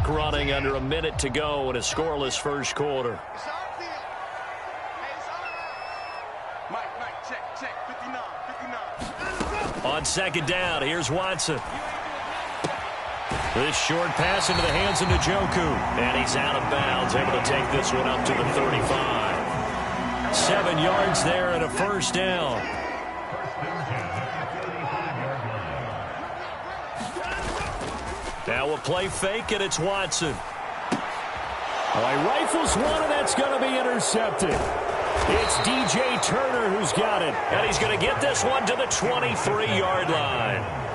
running under a minute to go in a scoreless first quarter. On second down, here's Watson. This short pass into the hands of Njoku. And he's out of bounds, able to take this one up to the 35. 7 yards there and a first down. Now a play fake, and it's Watson. Well, he rifles one, and that's going to be intercepted. It's DJ Turner who's got it. And he's going to get this one to the 23-yard line.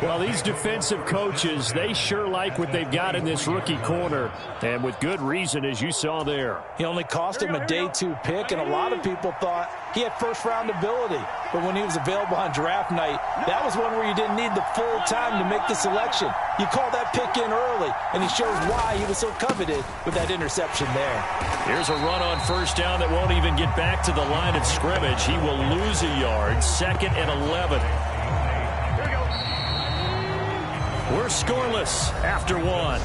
Well, these defensive coaches, they sure like what they've got in this rookie corner, and with good reason, as you saw there. He only cost him a day 2 pick, and a lot of people thought he had first-round ability. But when he was available on draft night, that was one where you didn't need the full time to make the selection. You call that pick in early, and he shows why he was so coveted with that interception there. Here's a run on first down that won't even get back to the line of scrimmage. He will lose a yard, 2nd and 11. We're scoreless after 1.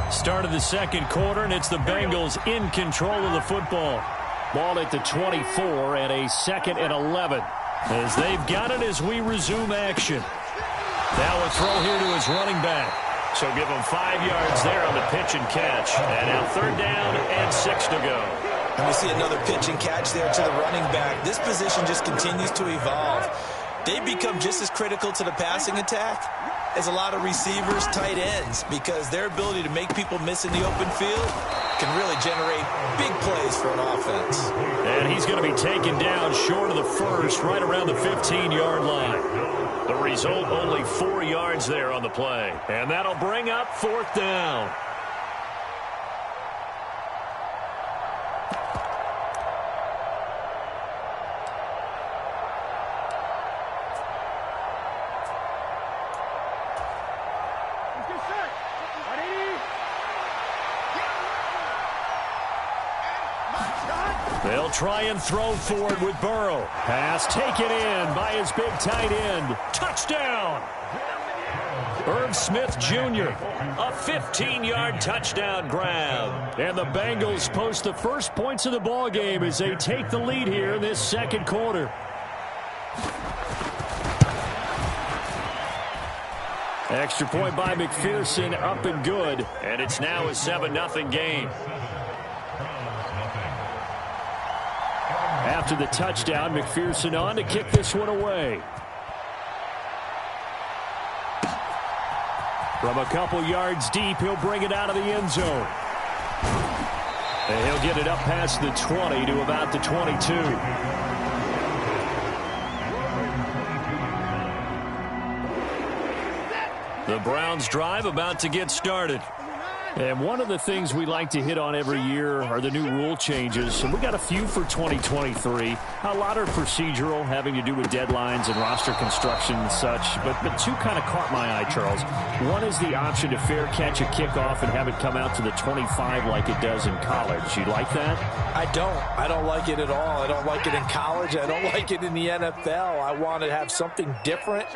Start of the second quarter, and it's the Bengals in control of the football. Ball at the 24 and a 2nd and 11. As they've got it as we resume action. Now a throw here to his running back. So give him 5 yards there on the pitch and catch. And now 3rd down and 6 to go. And we see another pitch and catch there to the running back. This position just continues to evolve. They become just as critical to the passing attack as a lot of receivers, tight ends, because their ability to make people miss in the open field can really generate big plays for an offense. And he's going to be taken down short of the first, right around the 15-yard line. The result, only 4 yards there on the play. And that'll bring up 4th down. They'll try and throw forward with Burrow. Pass taken in by his big tight end. Touchdown! Irv Smith Jr., a 15-yard touchdown grab. And the Bengals post the first points of the ball game as they take the lead here in this second quarter. Extra point by McPherson, up and good. And it's now a 7-0 game. After the touchdown, McPherson on to kick this one away. From a couple yards deep, he'll bring it out of the end zone. And he'll get it up past the 20 to about the 22. The Browns drive about to get started. And one of the things we like to hit on every year are the new rule changes. And we got a few for 2023. A lot are procedural, having to do with deadlines and roster construction and such. But 2 kind of caught my eye, Charles. One is the option to fair catch a kickoff and have it come out to the 25 like it does in college. You like that? I don't like it at all. I don't like it in college. I don't like it in the NFL. I want to have something different.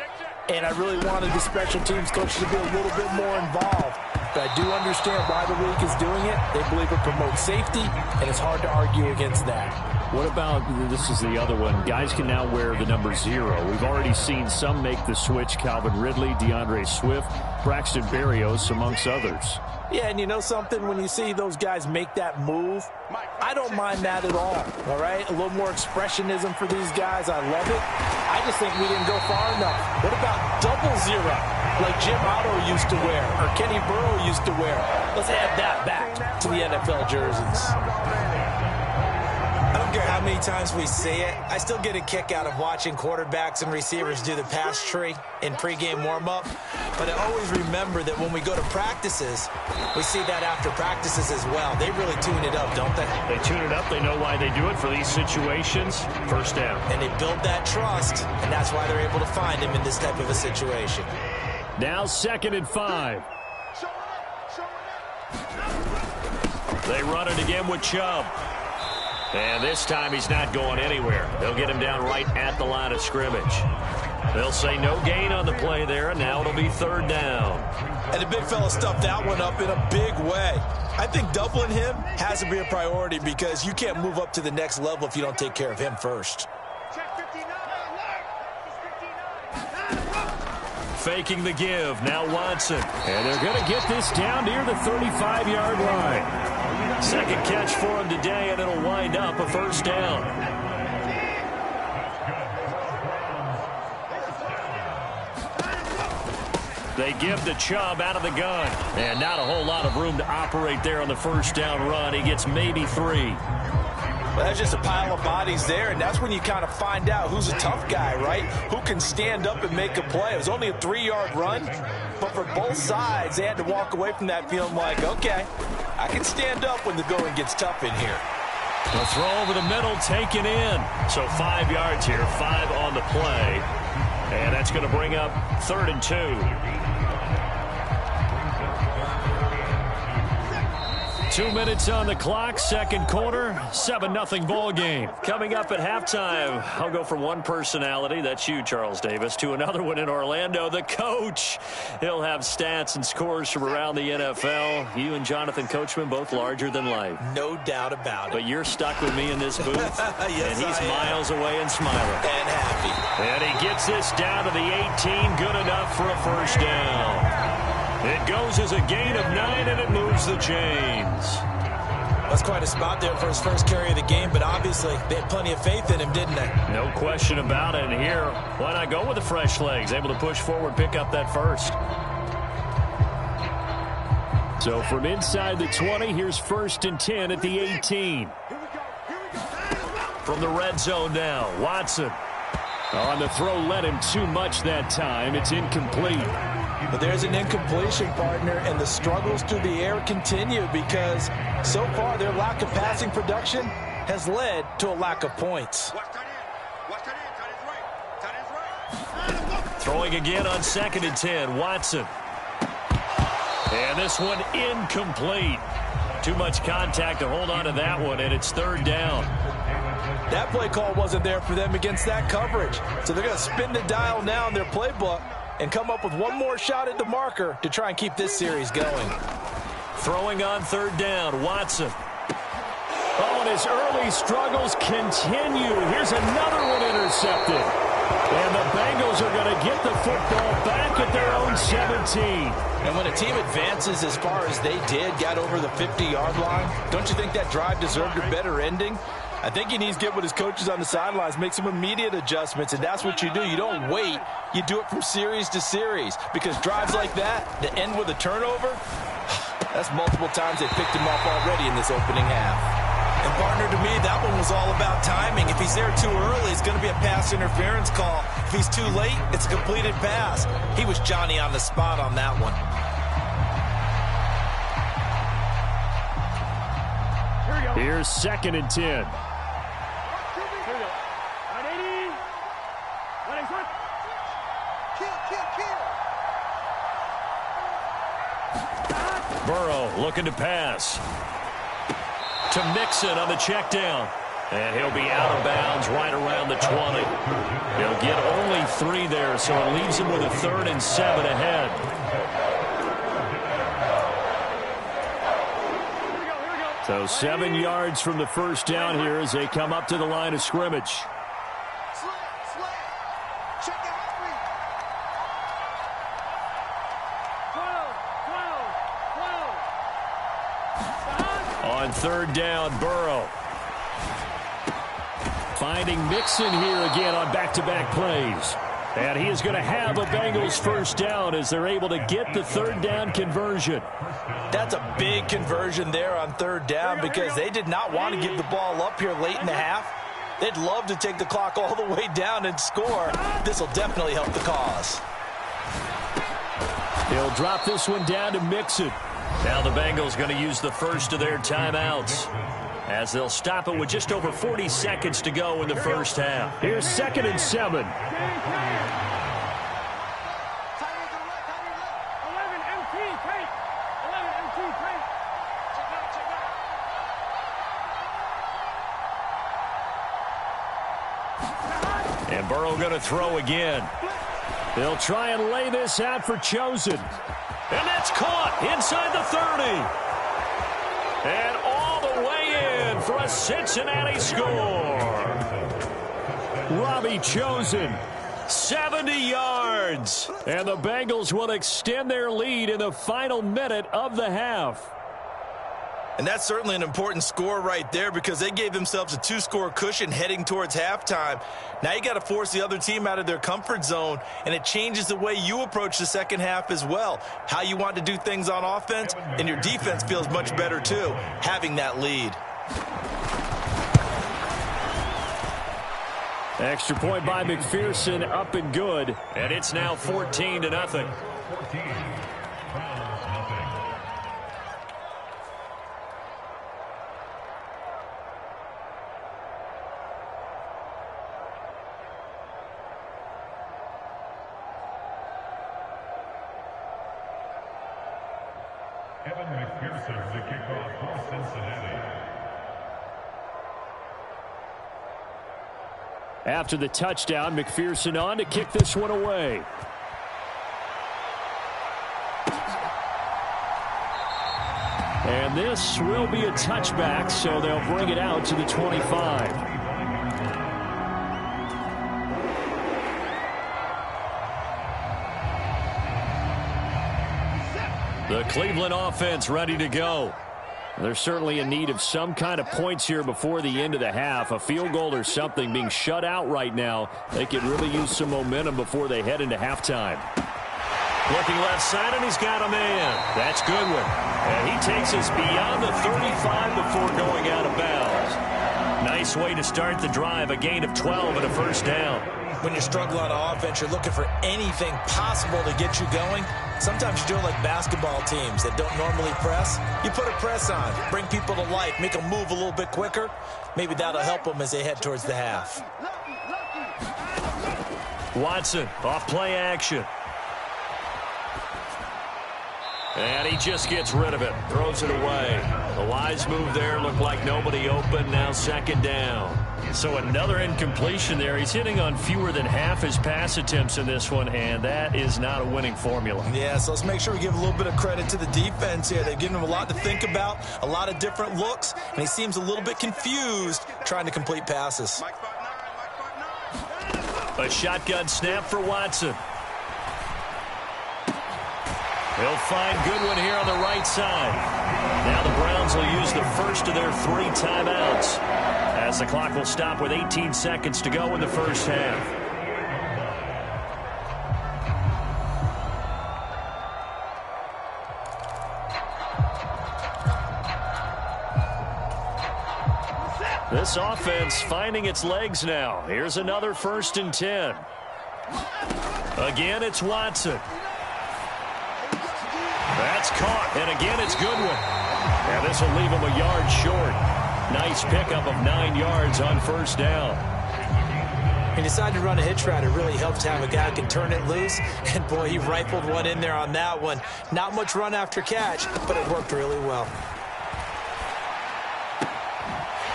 And I really wanted the special teams coaches to be a little bit more involved. But I do understand why the league is doing it. They believe it promotes safety, and it's hard to argue against that. What about, this is the other one, guys can now wear the number 0. We've already seen some make the switch, Calvin Ridley, DeAndre Swift, Braxton Berrios, amongst others. Yeah, and you know something? When you see those guys make that move, I don't mind that at all right? A little more expressionism for these guys. I love it. I just think we didn't go far enough. What about double 0, like Jim Otto used to wear or Kenny Burrow used to wear? Let's add that back to the NFL jerseys. I don't care how many times we see it. I still get a kick out of watching quarterbacks and receivers do the pass tree in pregame warm-up. But I always remember that when we go to practices, we see that after practices as well. They really tune it up, don't they? They tune it up. They know why they do it for these situations. First down. And they build that trust, and that's why they're able to find him in this type of a situation. Now 2nd and 5. They run it again with Chubb. And this time he's not going anywhere. They'll get him down right at the line of scrimmage. They'll say no gain on the play there, and now it'll be third down. And the big fella stuffed that one up in a big way. I think doubling him has to be a priority because you can't move up to the next level if you don't take care of him first. Faking the give. Now Watson. And they're going to get this down near the 35-yard line. Second catch for him today, and it'll wind up a first down. They give to Chubb out of the gun. And not a whole lot of room to operate there on the first down run. He gets maybe 3. Well, that's just a pile of bodies there, and that's when you kind of find out who's a tough guy, right? Who can stand up and make a play. It was only a 3-yard run, but for both sides, they had to walk away from that feeling like, okay, I can stand up when the going gets tough in here. The throw over the middle, taken in. So 5 yards here, 5 on the play. And that's going to bring up 3rd and 2. 2 minutes on the clock, second quarter, 7-0 ball game. Coming up at halftime, I'll go from one personality, that's you, Charles Davis, to another one in Orlando, the coach. He'll have stats and scores from around the NFL. You and Jonathan Coachman, both larger than life. No doubt about it. But you're stuck with me in this booth, yes, and he's miles away and smiling. And happy. And he gets this down to the 18, good enough for a first down. It goes as a gain of 9, and it moves the chains. That's quite a spot there for his first carry of the game, but obviously they had plenty of faith in him, didn't they? No question about it. And here, why not go with the fresh legs? Able to push forward, pick up that first. So from inside the 20, here's 1st and 10 at the 18. From the red zone now, Watson. On the throw, led him too much that time. It's incomplete. But there's an incompletion, partner, and the struggles through the air continue because so far their lack of passing production has led to a lack of points. Throwing again on 2nd and 10, Watson. And this one incomplete. Too much contact to hold on to that one, and it's 3rd down. That play call wasn't there for them against that coverage. So they're going to spin the dial now in their playbook and come up with one more shot at the marker to try and keep this series going. Throwing on 3rd down, Watson. Oh, and his early struggles continue. Here's another one intercepted. And the Bengals are going to get the football back at their own 17. And when a team advances as far as they did, got over the 50-yard line, don't you think that drive deserved a better ending? I think he needs to get with his coaches on the sidelines, make some immediate adjustments, and that's what you do. You don't wait. You do it from series to series because drives like that, to end with a turnover, that's multiple times they picked him off already in this opening half. And, partner, to me, that one was all about timing. If he's there too early, it's going to be a pass interference call. If he's too late, it's a completed pass. He was Johnny on the spot on that one. Here's 2nd and 10. Burrow looking to pass. To Mixon on the check down. And he'll be out of bounds right around the 20. He'll get only 3 there, so it leaves him with a 3rd and 7 ahead. So 7 yards from the first down here as they come up to the line of scrimmage. On 3rd down, Burrow. Finding Mixon here again on back-to-back plays. And he is going to have a Bengals first down as they're able to get the 3rd down conversion. That's a big conversion there on 3rd down because they did not want to give the ball up here late in the half. They'd love to take the clock all the way down and score. This will definitely help the cause. He'll drop this one down to Mixon. Now the Bengals going to use the first of their timeouts as they'll stop it with just over 40 seconds to go in the first half. Here's 2nd and 7. And Burrow going to throw again. They'll try and lay this out for Chosen. And that's caught inside the 30. And all the way in for a Cincinnati score. Robbie Chosen, 70 yards. And the Bengals will extend their lead in the final minute of the half. And that's certainly an important score right there because they gave themselves a 2-score cushion heading towards halftime. Now you got to force the other team out of their comfort zone, and it changes the way you approach the second half as well. How you want to do things on offense, and your defense feels much better too, having that lead. Extra point by McPherson, up and good. And it's now 14-0. McPherson, the kickoff for Cincinnati. After the touchdown, McPherson on to kick this one away. And this will be a touchback, so they'll bring it out to the 25. The Cleveland offense ready to go. They're certainly in need of some kind of points here before the end of the half. A field goal or something. Being shut out right now, they could really use some momentum before they head into halftime. Looking left side, and he's got a man. That's Goodwin. And he takes us beyond the 35 before going out of bounds. Nice way to start the drive. A gain of 12 and a first down. When you're struggling on offense, you're looking for anything possible to get you going. Sometimes you do it like basketball teams that don't normally press. You put a press on, bring people to life, make them move a little bit quicker. Maybe that'll help them as they head towards the half. Watson, off play action. And he just gets rid of it, throws it away. The wise move there, looked like nobody open, now second down. So another incompletion there. He's hitting on fewer than half his pass attempts in this one, and that is not a winning formula. Yeah, so let's make sure we give a little bit of credit to the defense here. They've given him a lot to think about, a lot of different looks, and he seems a little bit confused trying to complete passes. A shotgun snap for Watson. He'll find Goodwin here on the right side. Now the Browns will use the first of their 3 timeouts, as the clock will stop with 18 seconds to go in the first half. This offense finding its legs now. Here's another 1st and 10. Again, it's Watson. That's caught, and again it's Goodwin. And this will leave him a yard short. Nice pickup of 9 yards on first down. He decided to run a hitch route. It really helped to have a guy who can turn it loose. And, boy, he rifled one in there on that one. Not much run after catch, but it worked really well.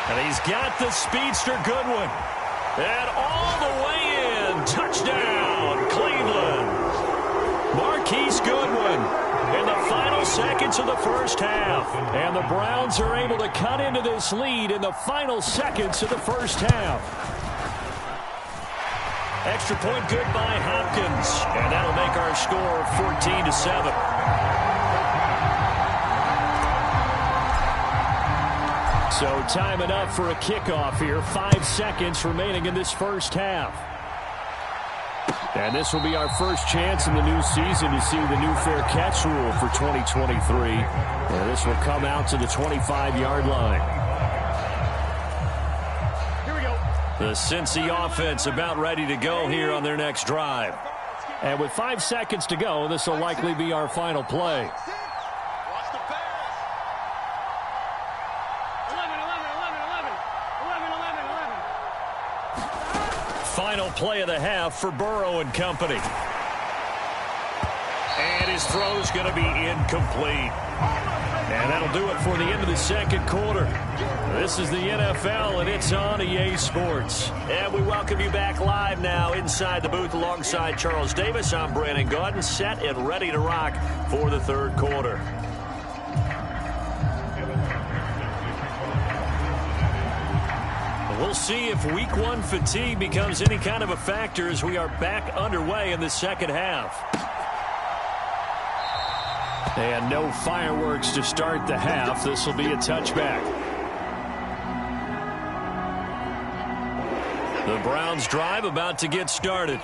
And he's got the speedster Goodwin. And all the way in. Touchdown, Cleveland. Marquise Goodwin in the final seconds of the first half. And the Browns are able to cut into this lead in the final seconds of the first half. Extra point good by Hopkins. And that'll make our score 14-7. So time enough for a kickoff here. 5 seconds remaining in this first half. And this will be our first chance in the new season to see the new fair catch rule for 2023. And this will come out to the 25-yard line. Here we go. The Cincy offense about ready to go here on their next drive. And with 5 seconds to go, this will likely be our final play. Final play of the half for Burrow and company. And his throw's going to be incomplete. And That'll do it for the end of the second quarter. This is the NFL, and it's on EA Sports. And we welcome you back live now inside the booth alongside Charles Davis. I'm Brandon Gaudin, set and ready to rock for the third quarter. We'll see if week one fatigue becomes any kind of a factor as we are back underway in the second half. And no fireworks to start the half. This will be a touchback. The Browns drive about to get started.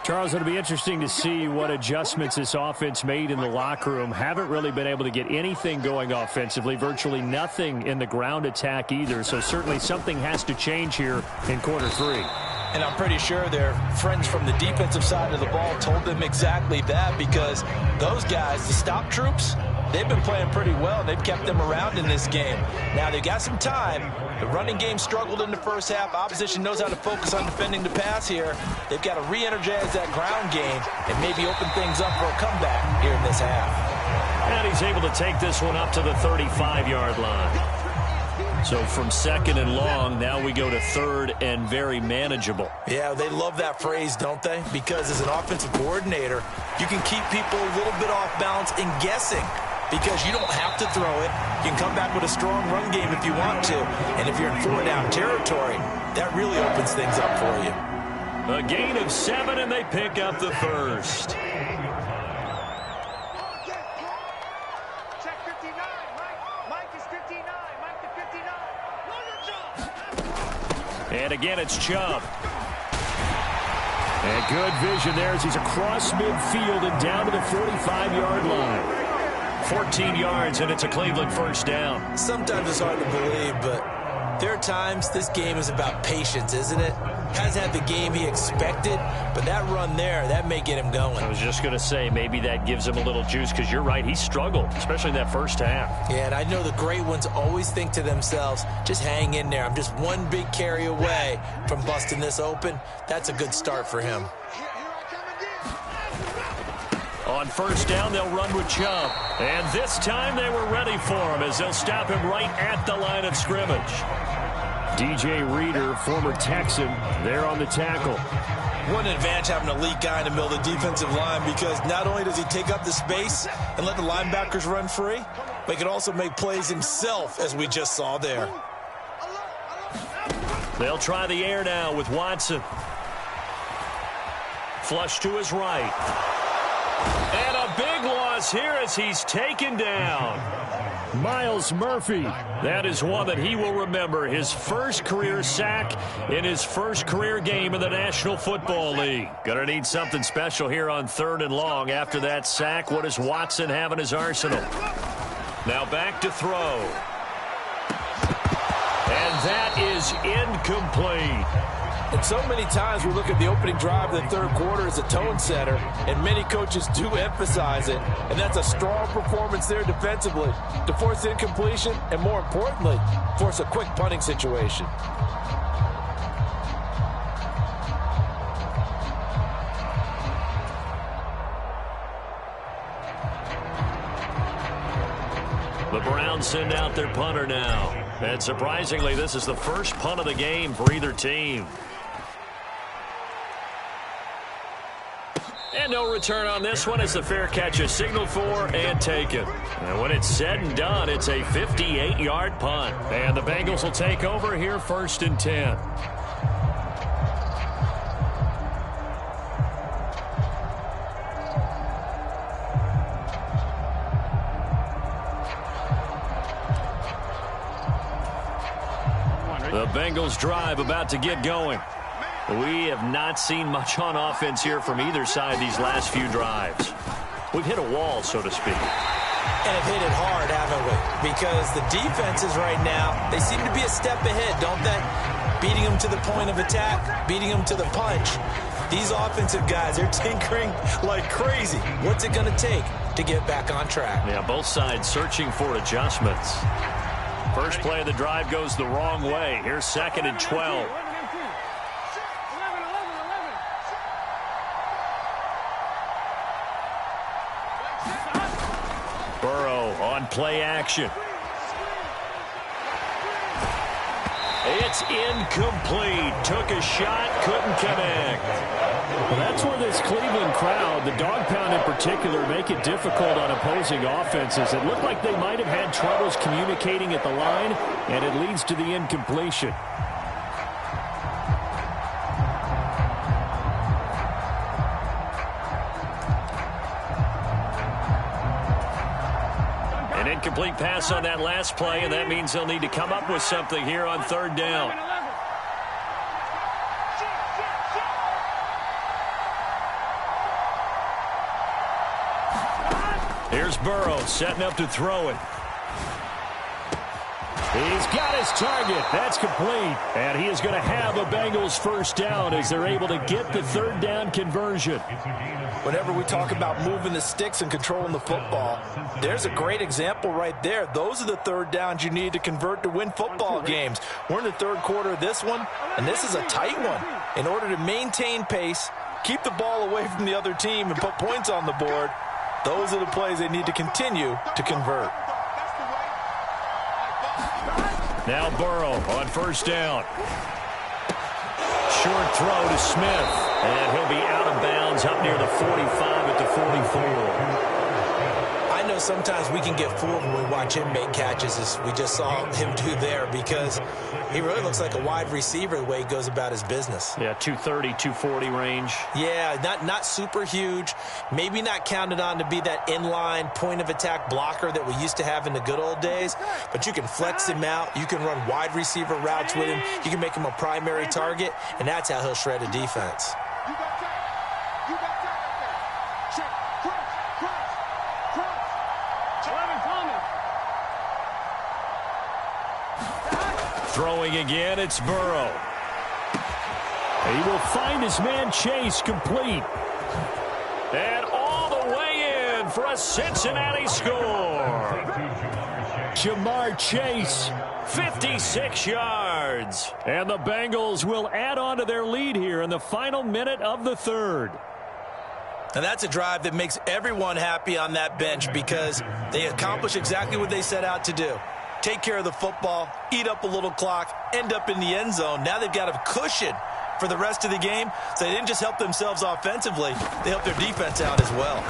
Charles, it'll be interesting to see what adjustments this offense made in the locker room. Haven't really been able to get anything going offensively, virtually nothing in the ground attack either. So certainly something has to change here in quarter three. And I'm pretty sure their friends from the defensive side of the ball told them exactly that, because those guys, the stop troops, they've been playing pretty well. They've kept them around in this game. Now, they've got some time. The running game struggled in the first half. Opposition knows how to focus on defending the pass here. They've got to re-energize that ground game and maybe open things up for a comeback here in this half. And he's able to take this one up to the 35-yard line. So from second and long, now we go to third and very manageable. Yeah, they love that phrase, don't they? Because as an offensive coordinator, you can keep people a little bit off balance and guessing, because you don't have to throw it. You can come back with a strong run game if you want to. And if you're in four-down territory, that really opens things up for you. A gain of 7, and they pick up the first. And again, it's Chubb. And good vision there as he's across midfield and down to the 45-yard line. 14 yards, and it's a Cleveland first down. Sometimes it's hard to believe, but there are times this game is about patience, isn't it? Hasn't had the game he expected, but that run there, that may get him going. I was just going to say, maybe that gives him a little juice, because you're right, he struggled, especially in that first half. Yeah, and I know the great ones always think to themselves, just hang in there. I'm just one big carry away from busting this open. That's a good start for him. On first down, they'll run with Chubb. And this time they were ready for him as they'll stop him right at the line of scrimmage. DJ Reader, former Texan, there on the tackle. What an advantage having an elite guy in the middle of the defensive line, because not only does he take up the space and let the linebackers run free, but he can also make plays himself, as we just saw there. They'll try the air now with Watson. Flush to his right. And a big loss here as he's taken down. Miles Murphy. That is one that he will remember. His first career sack in his first career game in the National Football League. Gonna need something special here on third and long. After that sack, what does Watson have in his arsenal? Now back to throw. And that is incomplete. And so many times we look at the opening drive of the third quarter as a tone setter, and many coaches do emphasize it, and that's a strong performance there defensively to force incompletion and, more importantly, force a quick punting situation. The Browns send out their punter now. And surprisingly, this is the first punt of the game for either team. And no return on this one as the fair catch is signaled for and taken. And when it's said and done, it's a 58-yard punt. And the Bengals will take over here first and 10. The Bengals drive about to get going. We have not seen much on offense here from either side these last few drives. We've hit a wall, so to speak. And have hit it hard, haven't we? Because the defenses right now, they seem to be a step ahead, don't they? Beating them to the point of attack, beating them to the punch. These offensive guys, they're tinkering like crazy. What's it going to take to get back on track? Yeah, both sides searching for adjustments. First play of the drive goes the wrong way. Here's second and 12. Burrow on play action. It's incomplete. Took a shot, couldn't connect. Well, that's where this Cleveland crowd, the dog pound in particular, make it difficult on opposing offenses. It looked like they might have had troubles communicating at the line, and it leads to the incompletion. An incomplete pass on that last play, and that means they'll need to come up with something here on third down. Here's Burrow setting up to throw it. He's got his target. That's complete. And he is going to have a Bengals first down as they're able to get the third down conversion. Whenever we talk about moving the sticks and controlling the football, there's a great example right there. Those are the third downs you need to convert to win football games. We're in the third quarter of this one, and this is a tight one. In order to maintain pace, keep the ball away from the other team, and put points on the board, those are the plays they need to continue to convert. Now Burrow on first down. Short throw to Smith. And he'll be out of bounds up near the 45 at the 44. I know sometimes we can get fooled when we watch him make catches, as we just saw him do there, because he really looks like a wide receiver the way he goes about his business. Yeah, 230, 240 range. Yeah, not super huge. Maybe not counted on to be that inline point-of-attack blocker that we used to have in the good old days, but you can flex him out. You can run wide receiver routes with him. You can make him a primary target, and that's how he'll shred a defense. Throwing again, it's Burrow. He will find his man Chase complete. And all the way in for a Cincinnati score. Jamar Chase, 56 yards. and the Bengals will add on to their lead here in the final minute of the third. And that's a drive that makes everyone happy on that bench, because they accomplish exactly what they set out to do. Take care of the football, eat up a little clock, end up in the end zone. Now they've got a cushion for the rest of the game, so they didn't just help themselves offensively, they helped their defense out as well.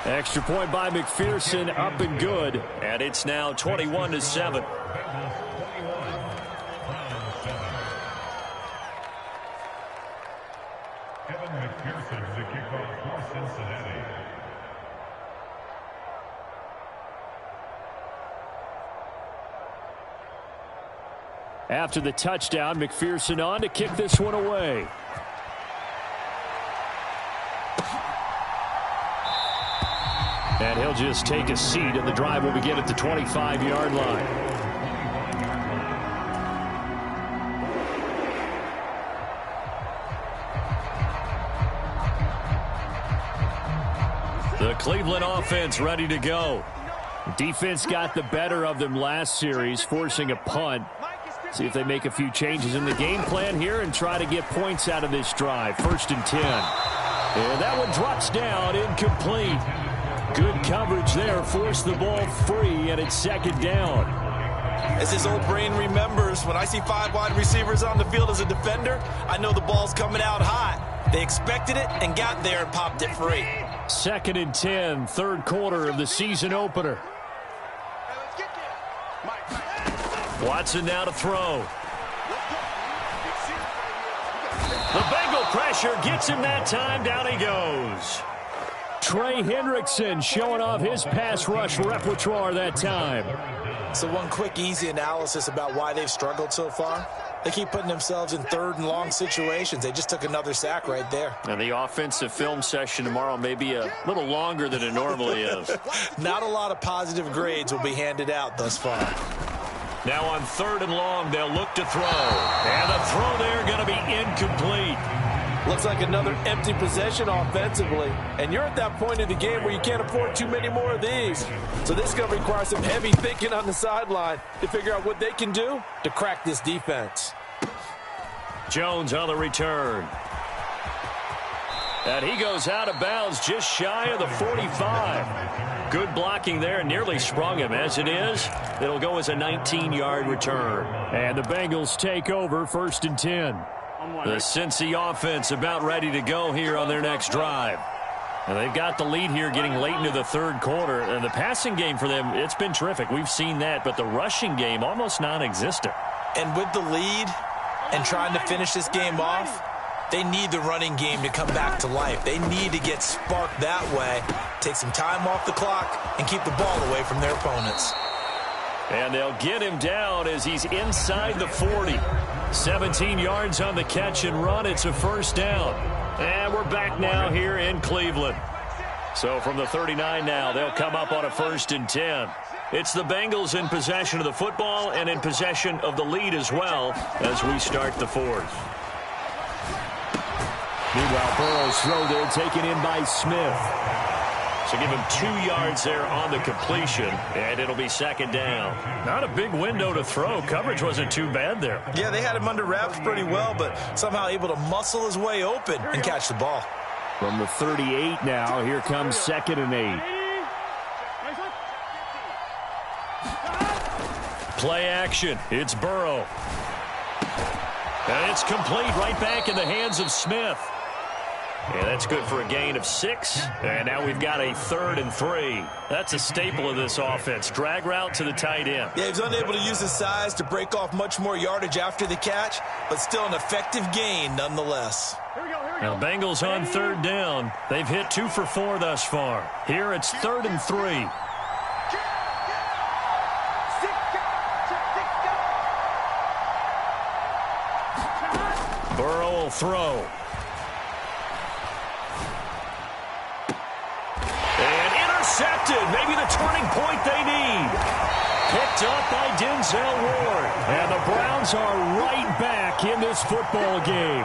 Extra point by McPherson, up and good. And it's now 21-7. Kevin McPherson, the kickoff for Cincinnati. After the touchdown, McPherson on to kick this one away. And he'll just take a seat, and the drive will begin at the 25-yard line. The Cleveland offense ready to go. Defense got the better of them last series, forcing a punt. See if they make a few changes in the game plan here and try to get points out of this drive. 1st and 10. And that one drops down, incomplete. Good coverage there, forced the ball free, and it's 2nd down. As his old brain remembers, when I see 5 wide receivers on the field as a defender, I know the ball's coming out hot. They expected it and got there and popped it free. 2nd and 10, third quarter of the season opener. Watson now to throw. The Bengal pressure gets him that time. Down he goes. Trey Hendrickson showing off his pass rush repertoire that time. So one quick, easy analysis about why they've struggled so far. They keep putting themselves in 3rd and long situations. They just took another sack right there. And the offensive film session tomorrow may be a little longer than it normally is. Not a lot of positive grades will be handed out thus far. Now on 3rd and long, they'll look to throw. And the throw there going to be incomplete. Looks like another empty possession offensively. And you're at that point in the game where you can't afford too many more of these. So this is going to require some heavy thinking on the sideline to figure out what they can do to crack this defense. Jones on the return. And he goes out of bounds just shy of the 45. Good blocking there, nearly sprung him. As it is, it'll go as a 19-yard return. And the Bengals take over 1st and 10. The Cincy offense about ready to go here on their next drive. And they've got the lead here getting late into the 3rd quarter. And the passing game for them, it's been terrific. We've seen that. But the rushing game, almost non-existent. And with the lead and trying to finish this game off, they need the running game to come back to life. They need to get sparked that way, take some time off the clock, and keep the ball away from their opponents. And they'll get him down as he's inside the 40. 17 yards on the catch and run. It's a 1st down. And we're back now here in Cleveland. So from the 39 now, they'll come up on a 1st and 10. It's the Bengals in possession of the football and in possession of the lead as well as we start the 4th. Meanwhile, Burrow's throw there taken in by Smith. So give him 2 yards there on the completion, and it'll be 2nd down. Not a big window to throw. Coverage wasn't too bad there. Yeah, they had him under wraps pretty well, but somehow able to muscle his way open and catch the ball. From the 38 now, here comes 2nd and 8. Play action. It's Burrow. And it's complete right back in the hands of Smith. Yeah, that's good for a gain of 6. And now we've got a 3rd and 3. That's a staple of this offense. Drag route to the tight end. Yeah, he's unable to use his size to break off much more yardage after the catch, but still an effective gain nonetheless. Now Bengals on 3rd down. They've hit 2 for 4 thus far. Here it's 3rd and 3. Burrow will throw. Intercepted. Maybe the turning point they need. Picked up by Denzel Ward. And the Browns are right back in this football game.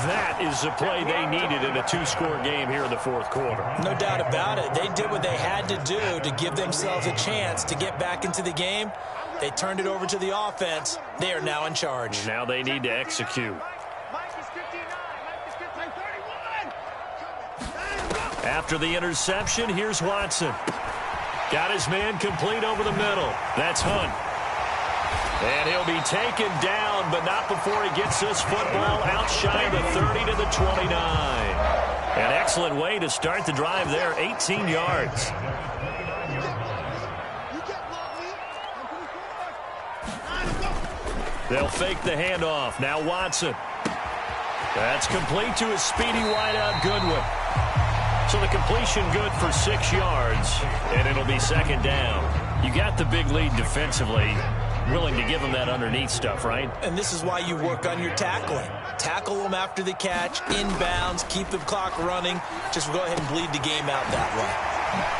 That is the play they needed in a 2-score game here in the 4th quarter. No doubt about it. They did what they had to do to give themselves a chance to get back into the game. They turned it over to the offense. They are now in charge. Now they need to execute. After the interception, here's Watson. Got his man complete over the middle. That's Hunt. And he'll be taken down, but not before he gets this football out shy of the 30 to the 29. An excellent way to start the drive there, 18 yards. They'll fake the handoff. Now Watson. That's complete to his speedy wideout Goodwin. So the completion good for 6 yards, and it'll be 2nd down. You got the big lead defensively, willing to give them that underneath stuff, right? And this is why you work on your tackling. Tackle them after the catch, inbounds, keep the clock running. Just go ahead and bleed the game out that way.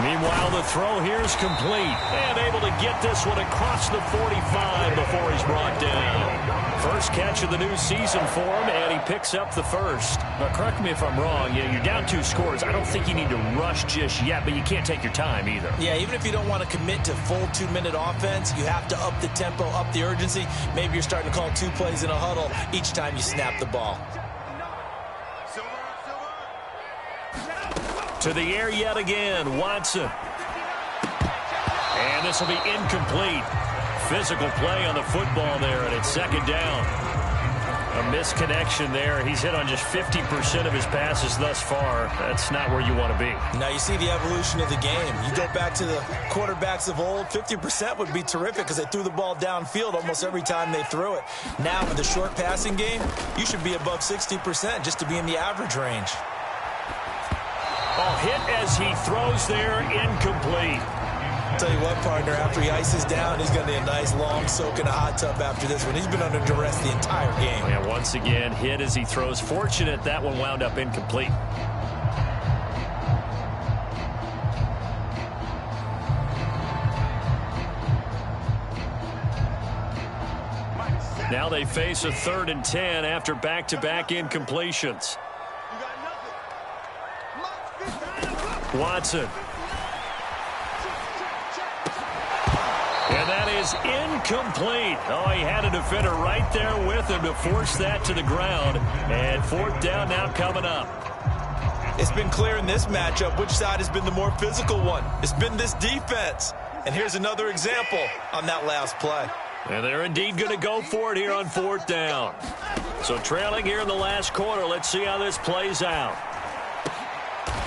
Meanwhile, the throw here is complete, and able to get this one across the 45 before he's brought down. First catch of the new season for him, and he picks up the 1st. Now, correct me if I'm wrong. You're down 2 scores. I don't think you need to rush just yet, but you can't take your time either. Yeah, even if you don't want to commit to full 2-minute offense, you have to up the tempo, up the urgency. Maybe you're starting to call 2 plays in a huddle each time you snap the ball. To the air yet again, Watson. And this will be incomplete. Physical play on the football there, and it's 2nd down. A misconnection there. He's hit on just 50% of his passes thus far. That's not where you want to be. Now you see the evolution of the game. You go back to the quarterbacks of old, 50% would be terrific because they threw the ball downfield almost every time they threw it. Now with the short passing game, you should be above 60% just to be in the average range. Oh, hit as he throws there, incomplete. Tell you what, partner, after he ices down, he's going to need a nice long soak in a hot tub after this one. He's been under duress the entire game. And once again, hit as he throws. Fortunate that one wound up incomplete. Now they face a 3rd and 10 after back-to-back incompletions. Watson. And that is incomplete. Oh, he had a defender right there with him to force that to the ground. And 4th down now coming up. It's been clear in this matchup which side has been the more physical one. It's been this defense. And here's another example on that last play. And they're indeed going to go for it here on 4th down. So trailing here in the last quarter. Let's see how this plays out.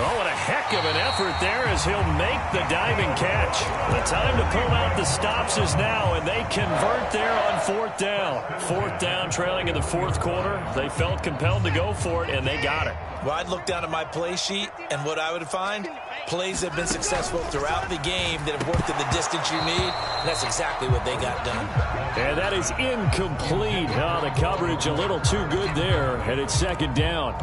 Oh, and a heck of an effort there as he'll make the diving catch. The time to pull out the stops is now, and they convert there on 4th down. 4th down, trailing in the 4th quarter. They felt compelled to go for it, and they got it. Well, I'd look down at my play sheet, and what I would find, plays have been successful throughout the game that have worked in the distance you need, and that's exactly what they got done. And that is incomplete. Oh, the coverage a little too good there, and it's 2nd down.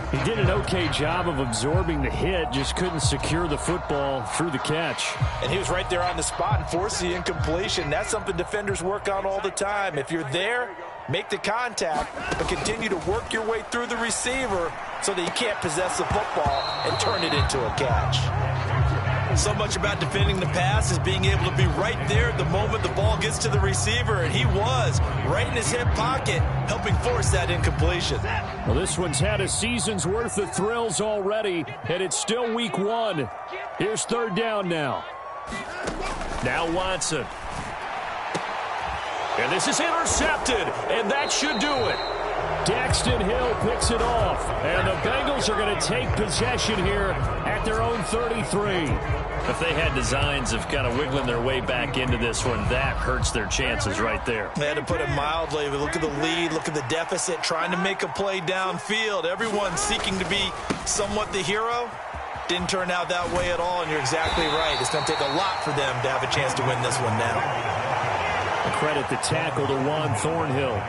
He did an okay job of absorbing the hit, just couldn't secure the football through the catch. And he was right there on the spot and forced the incompletion. That's something defenders work on all the time. If you're there, make the contact, but continue to work your way through the receiver so that you can't possess the football and turn it into a catch. So much about defending the pass is being able to be right there at the moment the ball gets to the receiver, and he was right in his hip pocket, helping force that incompletion. Well, this one's had a season's worth of thrills already, and it's still week 1. Here's 3rd down now. Now Watson. And this is intercepted, and that should do it. Daxton Hill picks it off, and the Bengals are going to take possession here at their own 33. If they had designs of kind of wiggling their way back into this one, that hurts their chances right there. They had to put it mildly. Look at the lead, look at the deficit, trying to make a play downfield. Everyone seeking to be somewhat the hero. Didn't turn out that way at all, and you're exactly right. It's going to take a lot for them to have a chance to win this one now. Credit the tackle to Juan Thornhill.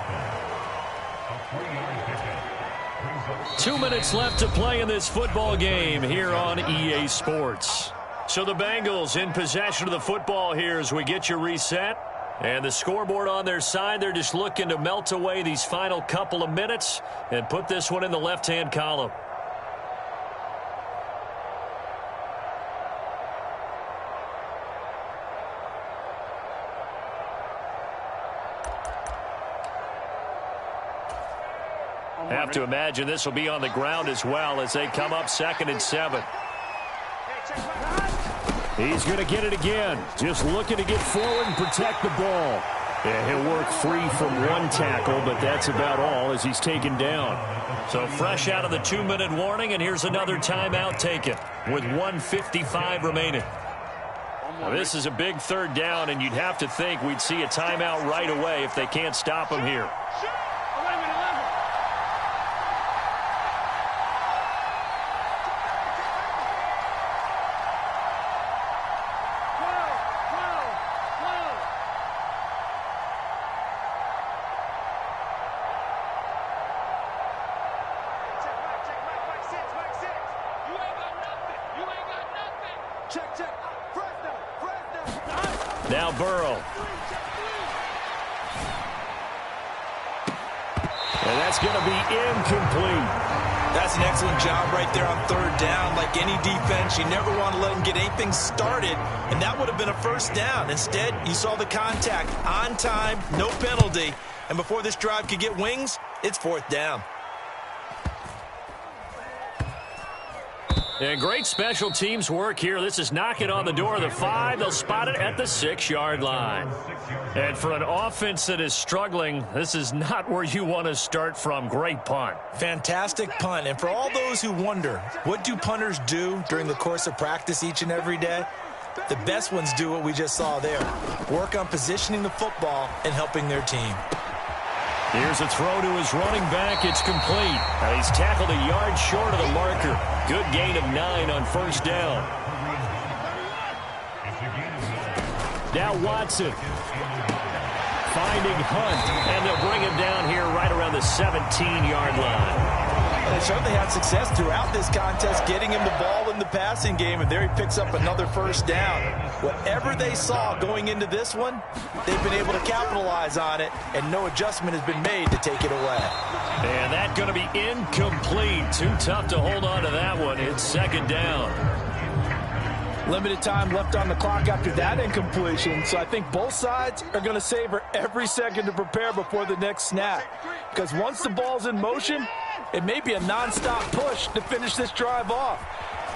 2 minutes left to play in this football game here on EA Sports. So the Bengals in possession of the football here as we get you reset. And the scoreboard on their side, they're just looking to melt away these final couple of minutes and put this one in the left-hand column. Have to imagine this will be on the ground as well as they come up 2nd and 7. He's going to get it again. Just looking to get forward and protect the ball. Yeah, he'll work free from one tackle, but that's about all as he's taken down. So fresh out of the 2-minute warning, and here's another timeout taken with 1:55 remaining. Now, this is a big 3rd down, and you'd have to think we'd see a timeout right away if they can't stop him here. Now Burrow. And that's going to be incomplete. That's an excellent job right there on 3rd down. Like any defense, you never want to let them get anything started, and that would have been a 1st down. Instead, you saw the contact on time, no penalty, and before this drive could get wings, it's 4th down. And great special teams work here. This is knocking on the door of the 5. They'll spot it at the 6-yard line. And for an offense that is struggling, this is not where you want to start from. Great punt. Fantastic punt. And for all those who wonder, what do punters do during the course of practice each and every day? The best ones do what we just saw there. Work on positioning the football and helping their team. Here's a throw to his running back. It's complete. He's tackled a yard short of the marker. Good gain of 9 on 1st down. Now Watson. Finding Hunt. And they'll bring him down here right around the 17-yard line. They certainly had success throughout this contest getting him the ball in the passing game, and there he picks up another 1st down. Whatever they saw going into this one, they've been able to capitalize on it, and no adjustment has been made to take it away. And that's going to be incomplete. Too tough to hold on to that one. It's 2nd down. Limited time left on the clock after that incompletion, so I think both sides are going to savor every second to prepare before the next snap. Because once the ball's in motion, it may be a nonstop push to finish this drive off.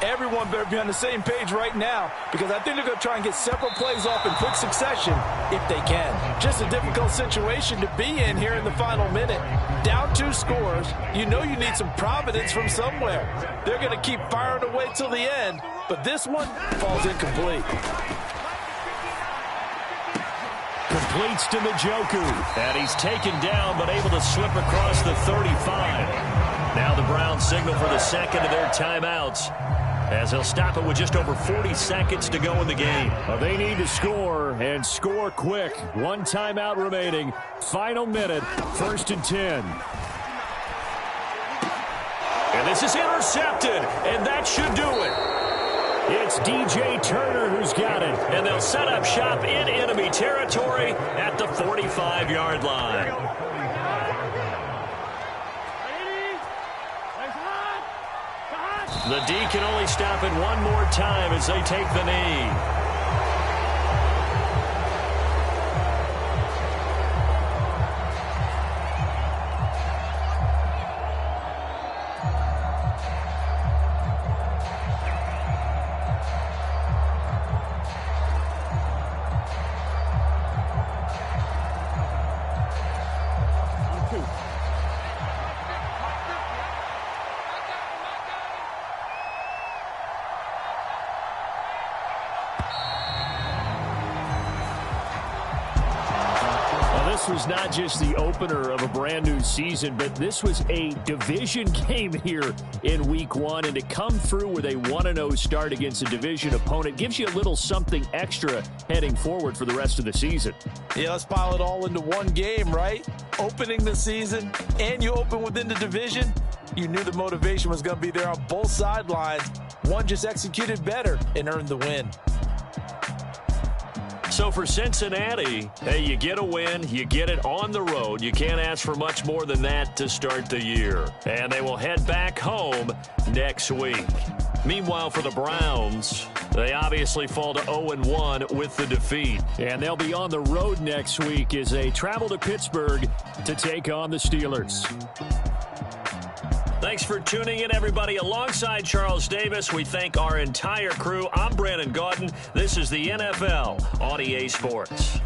Everyone better be on the same page right now, because I think they're going to try and get several plays off in quick succession if they can. Just a difficult situation to be in here in the final minute. Down 2 scores, you know you need some providence from somewhere. They're going to keep firing away till the end, but this one falls incomplete. Completes to Njoku, and he's taken down but able to slip across the 35. Now the Browns signal for the second of their timeouts, as they'll stop it with just over 40 seconds to go in the game. Well, they need to score, and score quick. 1 timeout remaining. Final minute, 1st and 10. And this is intercepted, and that should do it. It's DJ Turner who's got it. And they'll set up shop in enemy territory at the 45-yard line. The D can only stop it one more time as they take the knee. This was not just the opener of a brand new season, but this was a division game here in week 1. And to come through with a 1-0 start against a division opponent gives you a little something extra heading forward for the rest of the season. Yeah, let's pile it all into one game, right? Opening the season, and you open within the division. You knew the motivation was going to be there on both sidelines. One just executed better and earned the win. So for Cincinnati, hey, you get a win, you get it on the road. You can't ask for much more than that to start the year. And they will head back home next week. Meanwhile, for the Browns, they obviously fall to 0-1 with the defeat. And they'll be on the road next week as they travel to Pittsburgh to take on the Steelers. Thanks for tuning in, everybody. Alongside Charles Davis, we thank our entire crew. I'm Brandon Gaudin. This is the NFL on EA Sports.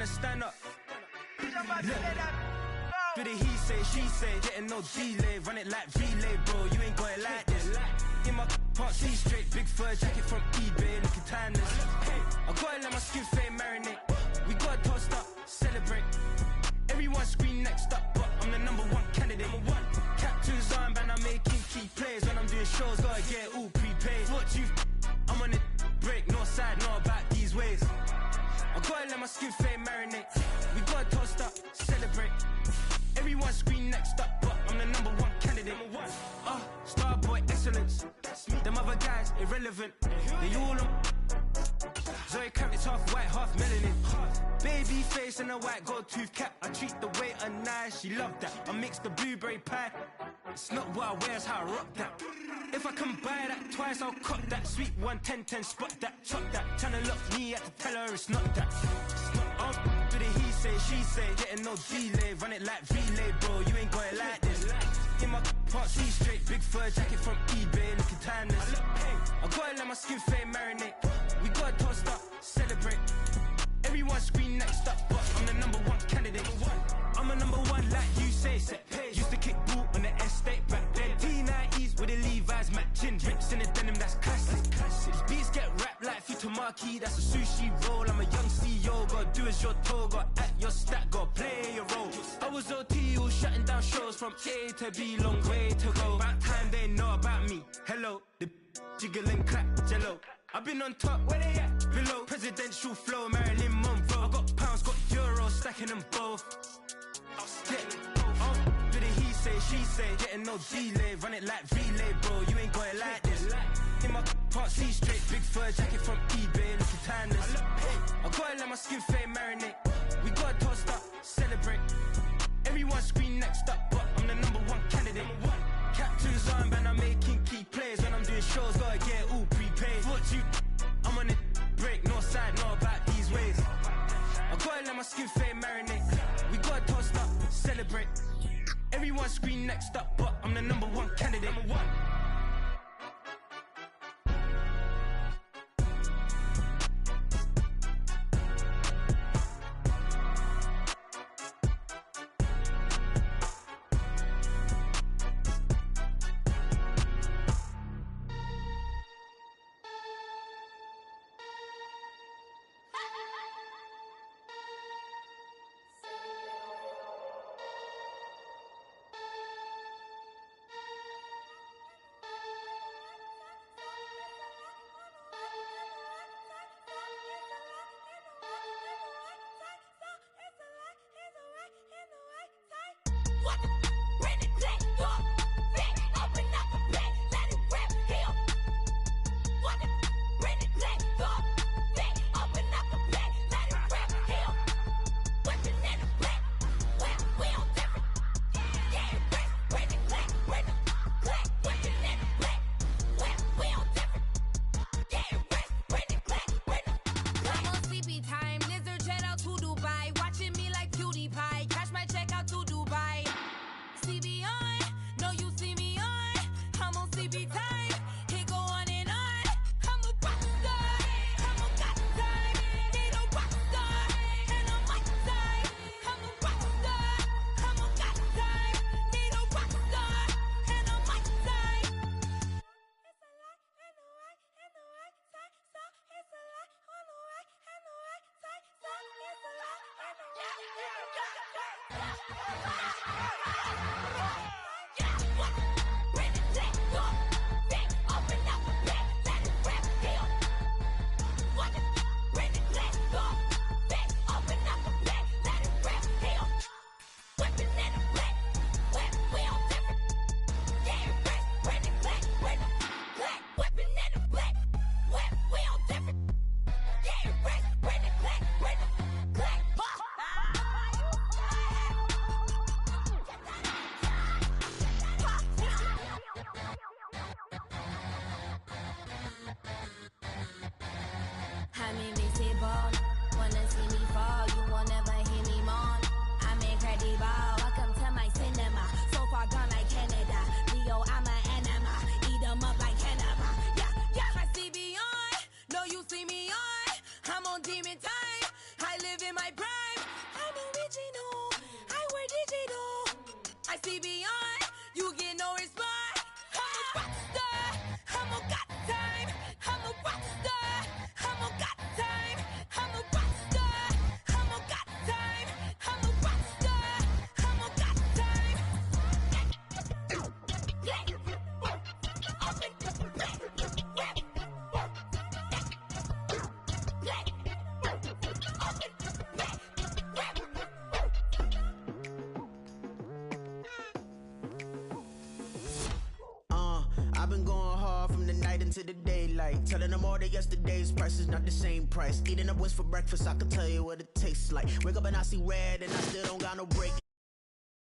Stand up. Do the he say, she say, getting no delay, run it like relay, bro. You ain't got it like this. In my can't see straight, big fur jacket from eBay, looking timeless. I gotta let my skin fade marinate. We gotta toast up, celebrate. Everyone scream next up, but I'm the #1 candidate. Captain's armband, I'm making key plays. When I'm doing shows, gotta get it all prepaid. What you, I'm on it break, no side, no about these ways. I gotta let my skin fade marinate. We gotta toast up, celebrate. Everyone scream next up, but I'm the #1 candidate. Starboy excellence. Them other guys irrelevant. They all on. Zoe Kravitz half white, half melanin. Baby face and a white gold tooth cap. I treat the waiter nice, she loved that. I mix the blueberry pie. It's not what I wear, it's how I rock that. If I can buy that twice, I'll cop that. Sweet 110, spot that, chop that. Tryna lock me at the tell her it's not that. I'm with the he say, she say, getting no delay. Run it like relay, bro, you ain't got it like this. In my part, see straight, big fur jacket from eBay, looking timeless. I gotta let my skin fade marinate. We gotta toast up, celebrate. Everyone scream next up, but I'm the number one candidate. I'm a number one like you say, set pace. Used to kick boot on the estate back then. T90s with the Levi's matching. Rips in the denim, that's classic. These beats get wrapped like Futamaki, that's a sushi roll. I'm a young CEO, gotta do as you're told. Gotta act your stat, gotta play your role. I was OT, all shutting down shows from A to B, long way to go. About time they know about me. Hello, the jiggle and clap, jello. I've been on top, where they at? Below, presidential flow, Marilyn Monroe. I got pounds, got euros, stacking them both. With the he say, she say, getting no delay. Run it like relay, bro, you ain't got it like this. In my part, see straight, big fur jacket from eBay, looking timeless. I gotta let my skin fade marinate. We gotta toast up, celebrate. Everyone scream next up, but I'm the number one candidate. Captain's armband, I'm making key plays. When I'm doing shows, gotta get all prepaid. What you, I'm on it, break, no side, know about these ways. I gotta let my skin fade marinate. We gotta toast up, celebrate. Everyone scream next up, but I'm the number one candidate. Number one. into the daylight. Telling them all that yesterday's price is not the same price. Eating up wings for breakfast, I can tell you what it tastes like. Wake up and I see red and I still don't got no break.